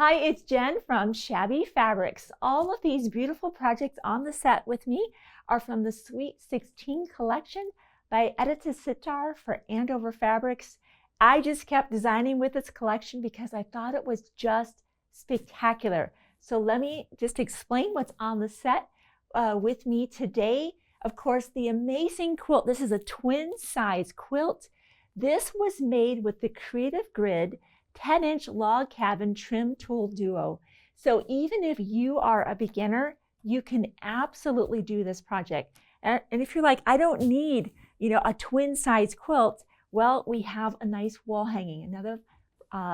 Hi, it's Jen from Shabby Fabrics. All of these beautiful projects on the set with me are from the Sweet 16 collection by Edyta Sitar for Andover Fabrics. I just kept designing with this collection because I thought it was just spectacular. So let me just explain what's on the set with me today. Of course, the amazing quilt. This is a twin size quilt. This was made with the Creative Grid 10-inch log cabin trim tool duo. So even if you are a beginner, you can absolutely do this project. And if you're like, I don't need, a twin size quilt, well, we have a nice wall hanging, another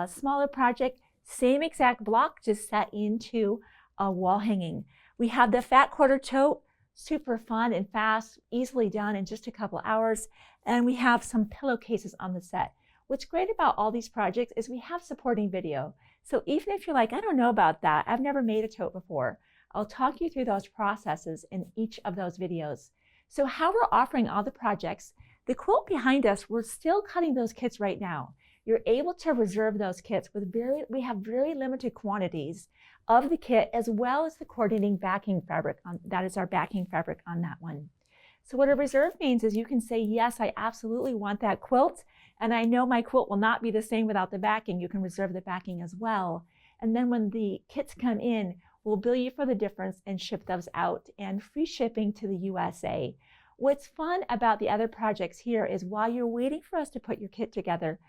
smaller project, same exact block, just set into a wall hanging. We have the fat quarter tote, super fun and fast, easily done in just a couple hours. And we have some pillowcases on the set. What's great about all these projects is we have supporting video. So even if you're like, I don't know about that, I've never made a tote before, I'll talk you through those processes in each of those videos. So how we're offering all the projects, the quilt behind us, we're still cutting those kits right now. You're able to reserve those kits with we have very limited quantities of the kit, as well as the coordinating backing fabric. That is our backing fabric on that one. So what a reserve means is you can say, yes, I absolutely want that quilt. And I know my quilt will not be the same without the backing. You can reserve the backing as well. And then when the kits come in, we'll bill you for the difference and ship those out, and free shipping to the USA. What's fun about the other projects here is while you're waiting for us to put your kit together,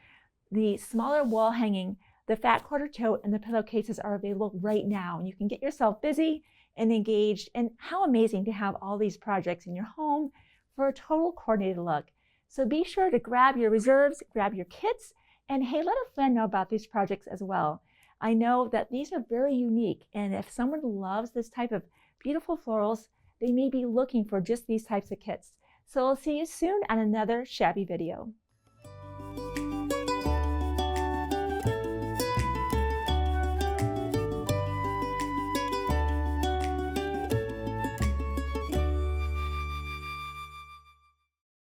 the smaller wall hanging, the fat quarter tote, and the pillowcases are available right now. And you can get yourself busy and engaged. And how amazing to have all these projects in your home for a total coordinated look. So be sure to grab your reserves, grab your kits, and hey, let a friend know about these projects as well. I know that these are very unique, and if someone loves this type of beautiful florals, they may be looking for just these types of kits. So I'll see you soon on another Shabby video.